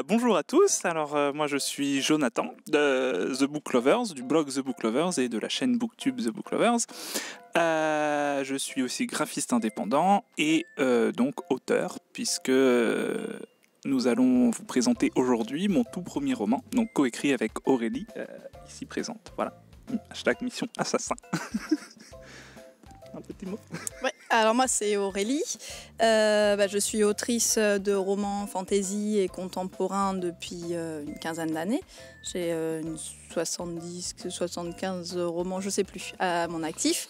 Bonjour à tous, alors moi je suis Jonathan de The Book Lovers, du blog The Book Lovers et de la chaîne Booktube The Book Lovers. Je suis aussi graphiste indépendant et donc auteur, puisque nous allons vous présenter aujourd'hui mon tout premier roman, donc coécrit avec Aurélie, ici présente. Voilà, hashtag mission assassin. Un petit mot. Ouais, alors moi c'est Aurélie, je suis autrice de romans fantasy et contemporains depuis une quinzaine d'années. J'ai 70-75 romans, je sais plus, à mon actif.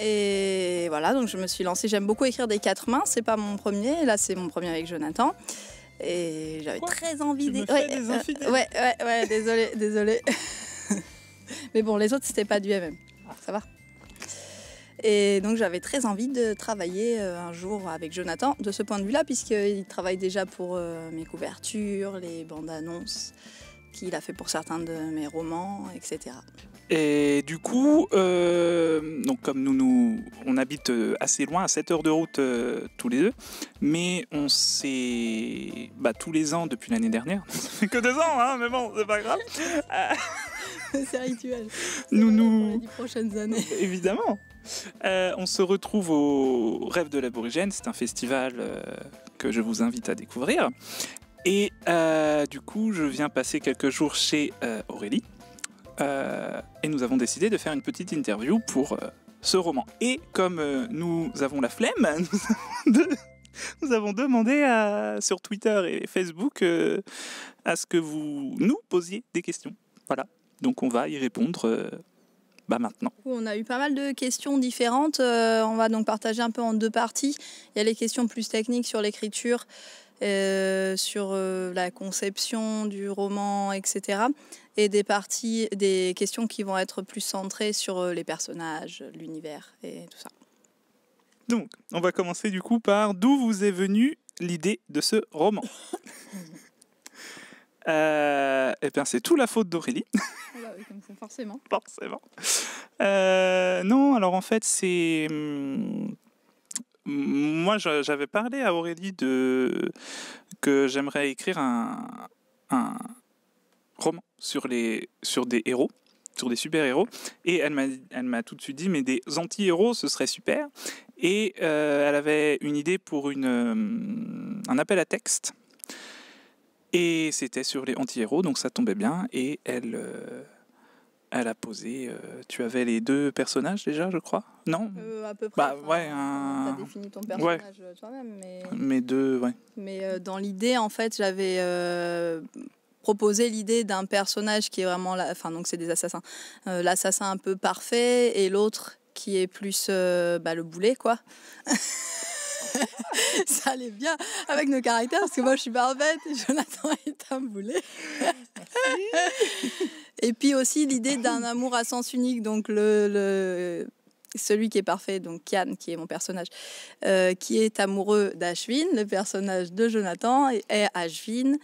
Et voilà, donc je me suis lancée, j'aime beaucoup écrire des quatre mains, c'est pas mon premier, là c'est mon premier avec Jonathan. Et j'avais très envie désolé. Mais bon, les autres c'était pas du MM, ça va. Et donc j'avais très envie de travailler un jour avec Jonathan de ce point de vue-là, puisqu'il travaille déjà pour mes couvertures, les bandes annonces qu'il a fait pour certains de mes romans, etc. Et du coup, donc comme on habite assez loin, à 7 heures de route tous les deux, mais on s'est tous les ans depuis l'année dernière, ça fait que 2 ans, hein, mais bon, c'est pas grave. C'est rituel. Pour les 10 prochaines années. Évidemment. On se retrouve au Rêve de l'Aborigène, c'est un festival que je vous invite à découvrir. Et du coup, je viens passer quelques jours chez Aurélie. Et nous avons décidé de faire une petite interview pour ce roman. Et comme nous avons la flemme, nous avons demandé sur Twitter et Facebook à ce que vous nous posiez des questions. Voilà, donc on va y répondre maintenant. On a eu pas mal de questions différentes. On va donc partager un peu en 2 parties. Il y a les questions plus techniques sur l'écriture, sur la conception du roman, etc. Et des questions qui vont être plus centrées sur les personnages, l'univers et tout ça. Donc, on va commencer du coup par d'où vous est venue l'idée de ce roman. C'est tout la faute d'Aurélie. Oui, comme ça, forcément. Forcément. Non, alors en fait, c'est... Moi, j'avais parlé à Aurélie que j'aimerais écrire un roman sur des héros, sur des super-héros. Et elle m'a tout de suite dit, mais des anti-héros, ce serait super. Et elle avait une idée pour un appel à texte. Et c'était sur les anti-héros, donc ça tombait bien. Et elle a posé... tu avais les 2 personnages déjà, je crois? Non? À peu près. Ouais, tu as défini ton personnage toi-même. Mais 2, ouais. Mais dans l'idée, en fait, j'avais proposé l'idée d'un personnage qui est vraiment... donc c'est des assassins. L'assassin un peu parfait et l'autre qui est plus le boulet, quoi. Ça allait bien avec nos caractères, parce que moi je suis parfaite et Jonathan est un boulet. Et puis aussi l'idée d'un amour à sens unique, donc celui qui est parfait, donc Kian, qui est mon personnage, qui est amoureux d'Ashwin, le personnage de Jonathan, et Ashwin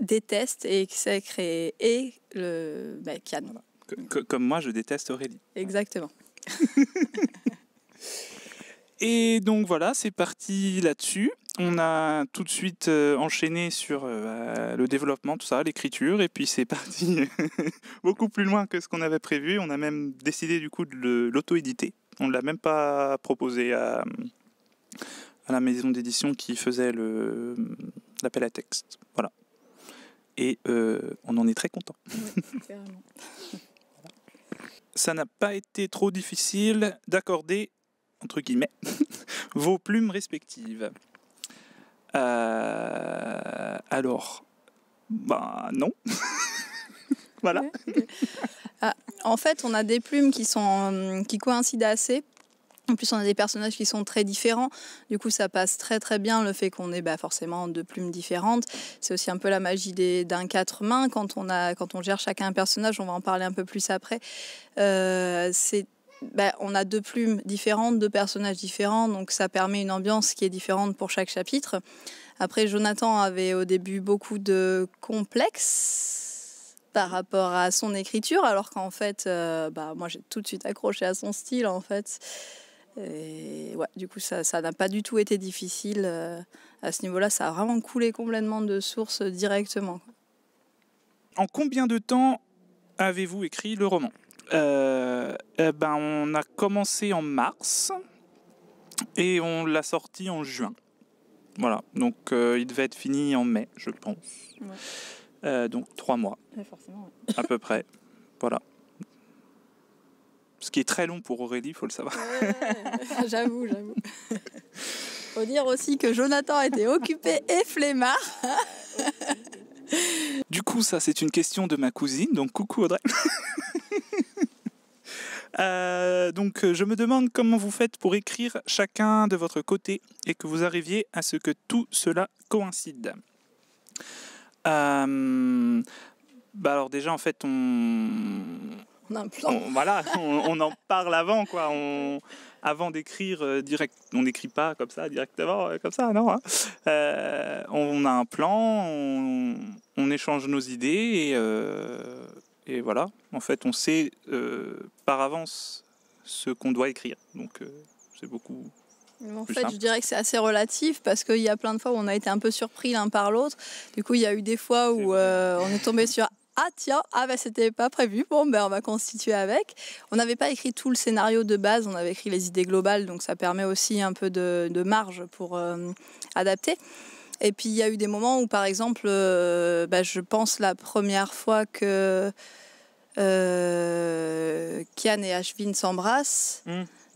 déteste et exècre et Kian. Voilà. Comme moi, je déteste Aurélie. Exactement. Et donc voilà, c'est parti là-dessus. On a tout de suite enchaîné sur le développement, tout ça, l'écriture, et puis c'est parti beaucoup plus loin que ce qu'on avait prévu. On a même décidé du coup de l'auto-éditer. On ne l'a même pas proposé à la maison d'édition qui faisait l'appel à texte. Voilà. Et on en est très content. Oui, carrément. Ça n'a pas été trop difficile d'accorder, entre guillemets, vos plumes respectives. Alors, non. Voilà. Ouais, okay. En fait, on a des plumes qui coïncident assez. En plus, on a des personnages qui sont très différents. Du coup, ça passe très très bien le fait qu'on ait forcément 2 plumes différentes. C'est aussi un peu la magie d'un 4 mains. Quand on gère chacun un personnage, on va en parler un peu plus après. On a 2 plumes différentes, 2 personnages différents, donc ça permet une ambiance qui est différente pour chaque chapitre. Après, Jonathan avait au début beaucoup de complexes par rapport à son écriture, alors qu'en fait, moi j'ai tout de suite accroché à son style en fait. Et ouais, du coup, ça n'a pas du tout été difficile. À ce niveau-là, ça a vraiment coulé complètement de source directement. En combien de temps avez-vous écrit le roman? On a commencé en mars et on l'a sorti en juin. Voilà, donc il devait être fini en mai, je pense. Ouais. Donc 3 mois, forcément, à peu près. Voilà. Ce qui est très long pour Aurélie, il faut le savoir. J'avoue. Faut dire aussi que Jonathan était occupé et flemmard. Du coup, ça, c'est une question de ma cousine, donc coucou Audrey. Donc, je me demande comment vous faites pour écrire chacun de votre côté et que vous arriviez à ce que tout cela coïncide. Alors déjà, en fait, On a un plan. On en parle avant, quoi. Avant d'écrire direct, on n'écrit pas comme ça directement, comme ça, non. Hein. On a un plan, on échange nos idées et voilà. En fait, on sait par avance ce qu'on doit écrire. Donc, c'est beaucoup. En fait, je dirais que c'est assez relatif parce qu'il y a plein de fois où on a été un peu surpris l'un par l'autre. Du coup, il y a eu des fois où on est tombé sur c'était pas prévu, on va constituer avec. On n'avait pas écrit tout le scénario de base, on avait écrit les idées globales, donc ça permet aussi un peu de marge pour adapter. Et puis il y a eu des moments où, par exemple, je pense la première fois que Kian et Ashvin s'embrassent,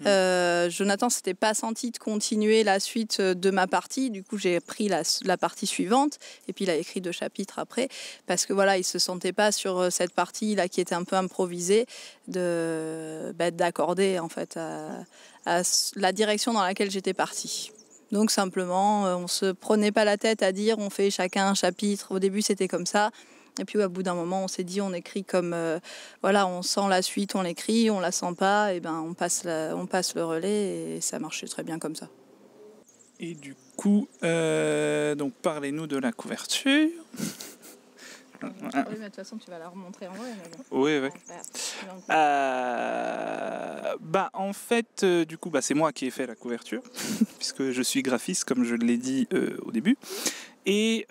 Jonathan s'était pas senti de continuer la suite de ma partie, du coup j'ai pris la partie suivante et puis il a écrit 2 chapitres après parce que voilà, il se sentait pas sur cette partie là qui était un peu improvisée d'accorder en fait à la direction dans laquelle j'étais partie. Donc simplement on se prenait pas la tête à dire on fait chacun un chapitre. Au début c'était comme ça. Et puis au bout d'un moment, on s'est dit, on écrit comme, on sent la suite, on l'écrit, on la sent pas, et on passe le relais et ça marchait très bien comme ça. Et du coup, donc parlez-nous de la couverture. Oui, mais de toute façon, tu vas la remontrer en vrai. Oui. En fait, du coup, c'est moi qui ai fait la couverture, puisque je suis graphiste, comme je l'ai dit au début. Et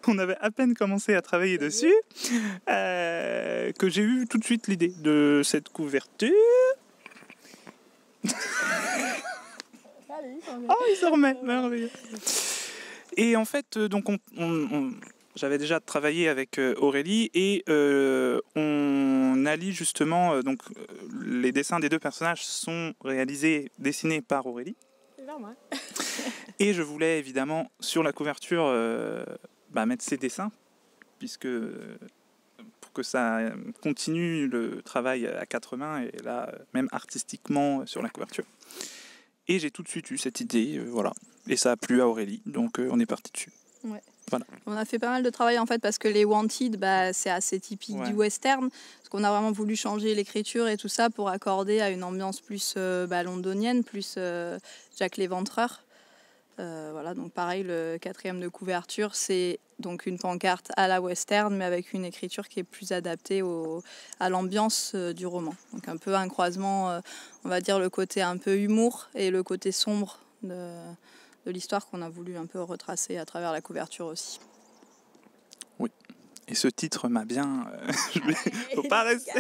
on avait à peine commencé à travailler dessus que j'ai eu tout de suite l'idée de cette couverture. Il se remet, merveilleux. Et en fait, donc j'avais déjà travaillé avec Aurélie et on allie justement les dessins des 2 personnages sont dessinés par Aurélie. C'est vers moi. Et je voulais évidemment sur la couverture mettre ses dessins puisque pour que ça continue le travail à 4 mains et là même artistiquement sur la couverture. Et j'ai tout de suite eu cette idée, voilà. Et ça a plu à Aurélie, donc on est parti dessus. Ouais. Voilà. On a fait pas mal de travail en fait parce que les Wanted, c'est assez typique du western. Parce qu'on a vraiment voulu changer l'écriture et tout ça pour accorder à une ambiance plus londonienne, plus Jack l'Éventreur. Donc pareil, le 4e de couverture, c'est donc une pancarte à la western, mais avec une écriture qui est plus adaptée à l'ambiance du roman. Donc un peu un croisement, on va dire le côté un peu humour et le côté sombre de l'histoire qu'on a voulu un peu retracer à travers la couverture aussi. Oui, et ce titre m'a bien... Faut pas rester...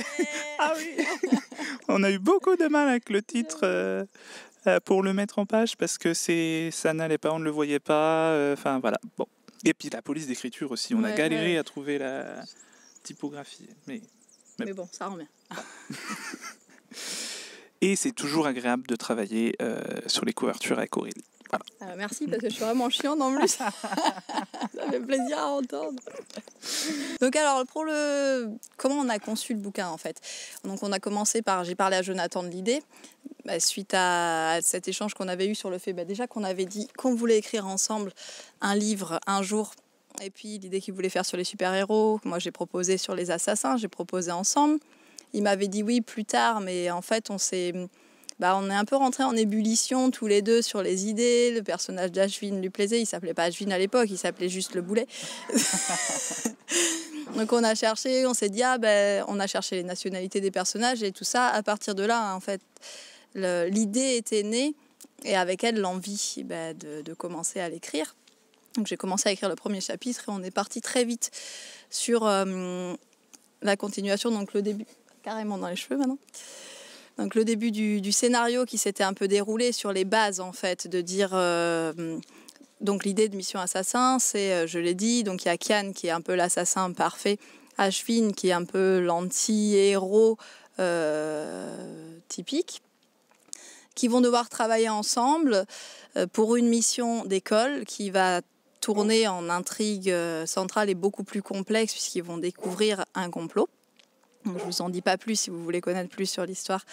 Ah oui. On a eu beaucoup de mal avec le titre pour le mettre en page parce que ça n'allait pas, on ne le voyait pas, voilà. Bon. Et puis la police d'écriture aussi, on a galéré à trouver la typographie. Mais bon, ça rend bien. Et c'est toujours agréable de travailler sur les couvertures avec Aurélie. Voilà. Merci parce que je suis vraiment chiante en plus. Ça fait plaisir à entendre. Donc alors comment on a conçu le bouquin en fait. Donc on a commencé j'ai parlé à Jonathan de l'idée suite à cet échange qu'on avait eu sur le fait déjà qu'on avait dit qu'on voulait écrire ensemble un livre un jour. Et puis l'idée qu'il voulait faire sur les super-héros, moi j'ai proposé sur les assassins, j'ai proposé ensemble. Il m'avait dit oui plus tard, mais en fait on est un peu rentrés en ébullition tous les deux sur les idées. Le personnage d'Ashvin lui plaisait, il s'appelait pas Ashvin à l'époque, il s'appelait juste le boulet. Donc on a cherché, on s'est dit on a cherché les nationalités des personnages et tout ça. À partir de là, en fait, l'idée était née et avec elle l'envie de commencer à l'écrire. Donc j'ai commencé à écrire le premier chapitre et on est parti très vite sur la continuation, donc le début, carrément dans les cheveux maintenant. Donc le début du scénario qui s'était un peu déroulé sur les bases en fait, de dire donc l'idée de Mission Assassin, c'est, je l'ai dit, donc il y a Kian qui est un peu l'assassin parfait, Ashvin qui est un peu l'anti-héros typique, qui vont devoir travailler ensemble pour une mission d'école qui va tourner en intrigue centrale et beaucoup plus complexe puisqu'ils vont découvrir un complot. Donc, je ne vous en dis pas plus si vous voulez connaître plus sur l'histoire.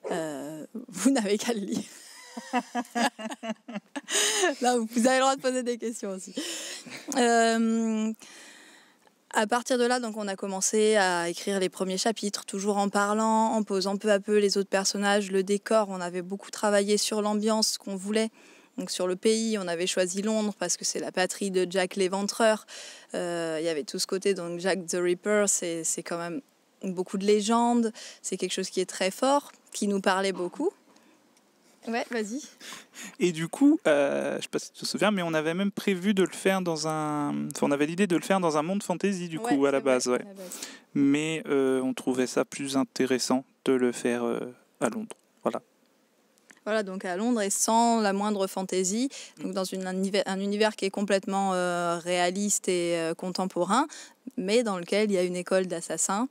Vous n'avez qu'à le lire. Là, vous avez le droit de poser des questions aussi. À partir de là, donc, on a commencé à écrire les premiers chapitres, toujours en parlant, en posant peu à peu les autres personnages, le décor. On avait beaucoup travaillé sur l'ambiance qu'on voulait. Donc sur le pays, on avait choisi Londres parce que c'est la patrie de Jack l'Éventreur. Il y avait tout ce côté, donc Jack the Ripper, c'est quand même beaucoup de légendes. C'est quelque chose qui est très fort, qui nous parlait beaucoup. Ouais, vas-y. Et du coup, je ne sais pas si tu te souviens, mais on avait même prévu de le faire on avait l'idée de le faire dans un monde fantasy, du coup, à la base. Ouais. Mais on trouvait ça plus intéressant de le faire à Londres. Voilà. Voilà, donc à Londres et sans la moindre fantaisie, donc dans un univers qui est complètement réaliste et contemporain, mais dans lequel il y a une école d'assassins,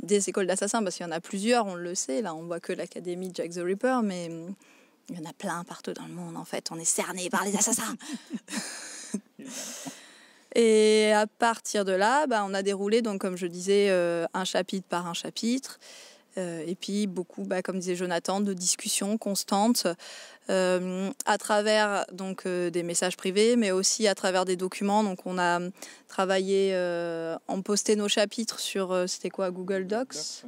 des écoles d'assassins, parce qu'il y en a plusieurs, on le sait, là on voit que l'académie Jack the Ripper, mais il y en a plein partout dans le monde en fait, on est cerné par les assassins. Et à partir de là, on a déroulé, donc comme je disais, un chapitre par un chapitre. Et puis beaucoup, comme disait Jonathan, de discussions constantes à travers donc, des messages privés, mais aussi à travers des documents. Donc on a travaillé, on postait nos chapitres sur, c'était quoi, Google Docs.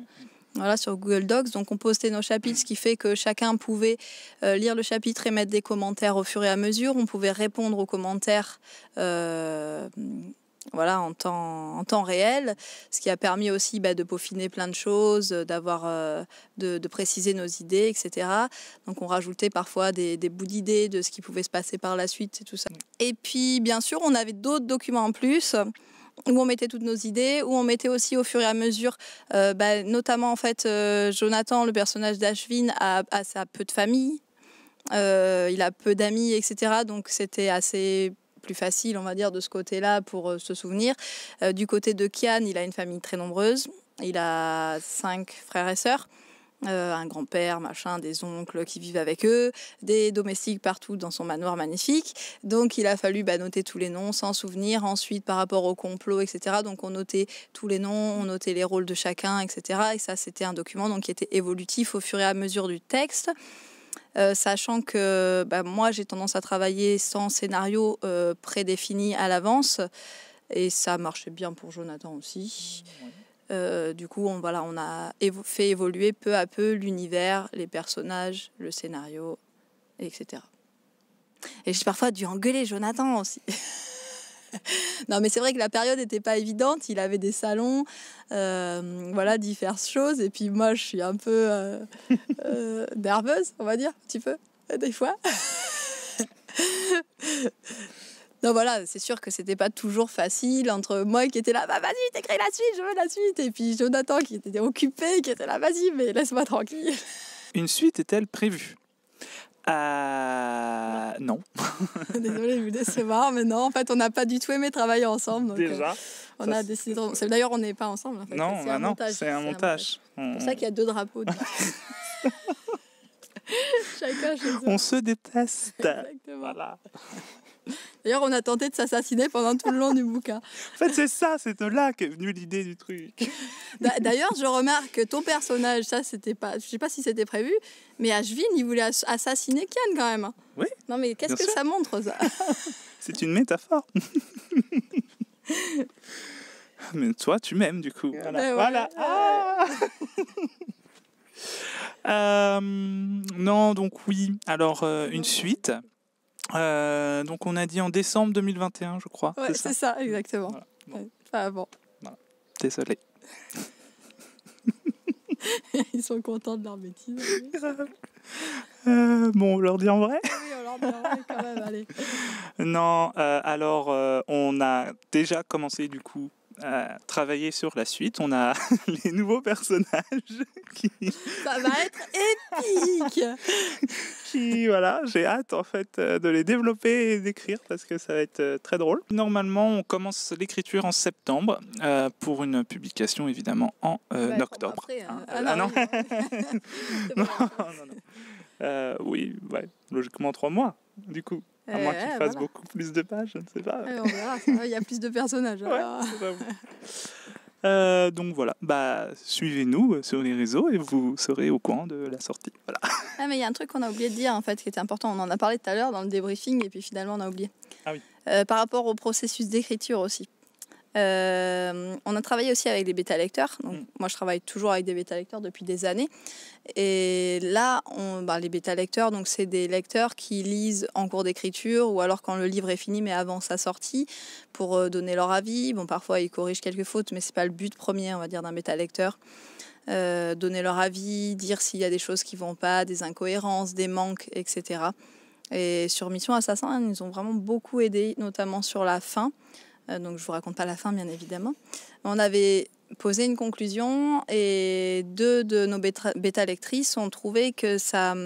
Voilà, sur Google Docs. Donc on postait nos chapitres, ce qui fait que chacun pouvait lire le chapitre et mettre des commentaires au fur et à mesure. On pouvait répondre aux commentaires voilà, en temps réel, ce qui a permis aussi de peaufiner plein de choses, de préciser nos idées, etc. Donc on rajoutait parfois des bouts d'idées de ce qui pouvait se passer par la suite et tout ça. Et puis bien sûr, on avait d'autres documents en plus où on mettait toutes nos idées, où on mettait aussi au fur et à mesure, notamment en fait, Jonathan, le personnage d'Ashvin, a peu de famille, il a peu d'amis, etc. Donc c'était assez plus facile, on va dire, de ce côté-là pour se souvenir. Du côté de Kian, il a une famille très nombreuse. Il a 5 frères et sœurs, un grand-père, des oncles qui vivent avec eux, des domestiques partout dans son manoir magnifique. Donc il a fallu noter tous les noms, s'en souvenir. Ensuite, par rapport au complot, etc. Donc on notait tous les noms, on notait les rôles de chacun, etc. Et ça, c'était un document donc, qui était évolutif au fur et à mesure du texte. Sachant que moi j'ai tendance à travailler sans scénario prédéfini à l'avance et ça marchait bien pour Jonathan aussi. Du coup on a fait évoluer peu à peu l'univers, les personnages, le scénario, etc. Et j'ai parfois dû engueuler Jonathan aussi. Non mais c'est vrai que la période n'était pas évidente, il avait des salons, diverses choses, et puis moi je suis un peu nerveuse, on va dire, un petit peu, des fois. Donc voilà, c'est sûr que c'était pas toujours facile entre moi qui était là, vas-y, t'écris la suite, je veux la suite, et puis Jonathan qui était occupé, qui était là, vas-y, mais laisse-moi tranquille. Une suite est-elle prévue ? Non. Désolée, je vous décevoir, mais non, en fait, on n'a pas du tout aimé travailler ensemble. Donc, déjà. On a décidé. D'ailleurs, on n'est pas ensemble. En fait. Non, c'est un montage. C'est pour ça qu'il y a 2 drapeaux. Chacun chez eux. On se déteste. Exactement. Voilà. D'ailleurs, on a tenté de s'assassiner pendant tout le long du bouquin. En fait, c'est ça, c'est de là qu'est venue l'idée du truc. D'ailleurs, je remarque que ton personnage, ça, c'était pas. Je sais pas si c'était prévu, mais Ashvin, il voulait assassiner Kian quand même. Oui. Non, mais qu'est-ce que ça montre, ça? C'est une métaphore. Mais toi, tu m'aimes, du coup. Voilà. Non, donc oui. Alors, une suite. Donc, on a dit en décembre 2021, je crois. Ouais, c'est ça, exactement. Voilà. Bon. Ouais. Enfin, bon. Voilà. Désolé. Ils sont contents de leur bêtise. Grave. Bon, on leur dit en vrai. Oui, alors, quand même, allez. Non, alors on a déjà commencé du coup à travailler sur la suite. On a les nouveaux personnages qui, Ça va être épique. voilà, j'ai hâte en fait de les développer et d'écrire parce que ça va être très drôle. Normalement, on commence l'écriture en septembre pour une publication évidemment en octobre. Après, non. C'est Non, bon. non. Oui, ouais, logiquement 3 mois du coup. À moins qu'il fasse beaucoup plus de pages, je ne sais pas. On verra, ça va, il y a plus de personnages. Ouais, donc voilà, suivez-nous sur les réseaux et vous serez au courant de la sortie. Voilà. Ah, mais il y a un truc qu'on a oublié de dire en fait qui était important. On en a parlé tout à l'heure dans le débriefing et puis finalement on a oublié. Ah oui. Par rapport au processus d'écriture aussi. On a travaillé aussi avec des bêta-lecteurs. Donc, moi, je travaille toujours avec des bêta-lecteurs depuis des années. Et là, les bêta-lecteurs, donc, c'est des lecteurs qui lisent en cours d'écriture ou alors quand le livre est fini, mais avant sa sortie, pour donner leur avis. Bon, parfois, ils corrigent quelques fautes, mais ce n'est pas le but premier, on va dire, d'un bêta-lecteur. Donner leur avis, dire s'il y a des choses qui ne vont pas, des incohérences, des manques, etc. Et sur Mission Assassin, ils nous ont vraiment beaucoup aidé, notamment sur la fin. Donc je ne vous raconte pas la fin, bien évidemment. On avait posé une conclusion et 2 de nos bêta-lectrices ont trouvé que ça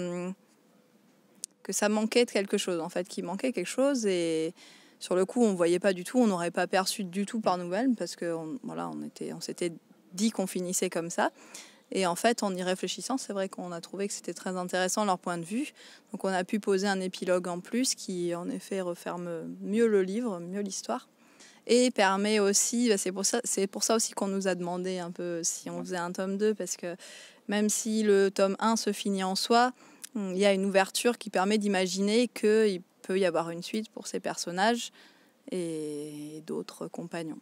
manquait de quelque chose, en fait, qu'il manquait quelque chose. Et sur le coup, on ne voyait pas du tout, on n'aurait pas perçu du tout par nous-mêmes parce qu'on s'était dit qu'on finissait comme ça. Et en fait, en y réfléchissant, c'est vrai qu'on a trouvé que c'était très intéressant leur point de vue. Donc on a pu poser un épilogue en plus qui, en effet, referme mieux le livre, mieux l'histoire. Et permet aussi, c'est pour ça aussi qu'on nous a demandé un peu si on faisait un tome 2, parce que même si le tome 1 se finit en soi, il y a une ouverture qui permet d'imaginer qu'il peut y avoir une suite pour ces personnages et d'autres compagnons.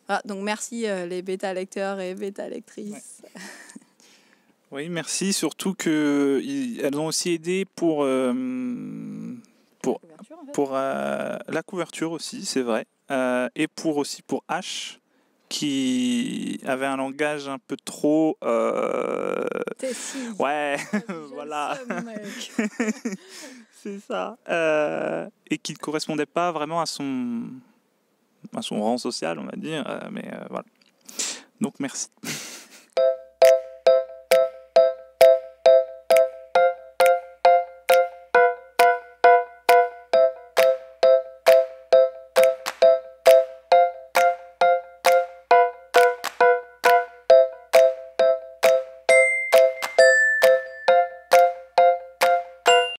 Voilà, donc merci les bêta-lecteurs et bêta-lectrices. Ouais. Oui, merci, surtout qu'elles ont aussi aidé pour la couverture aussi, c'est vrai. Et pour H, qui avait un langage un peu trop... Ouais, voilà. C'est ça. Et qui ne correspondait pas vraiment à son rang social, on va dire. Mais voilà. Donc, merci.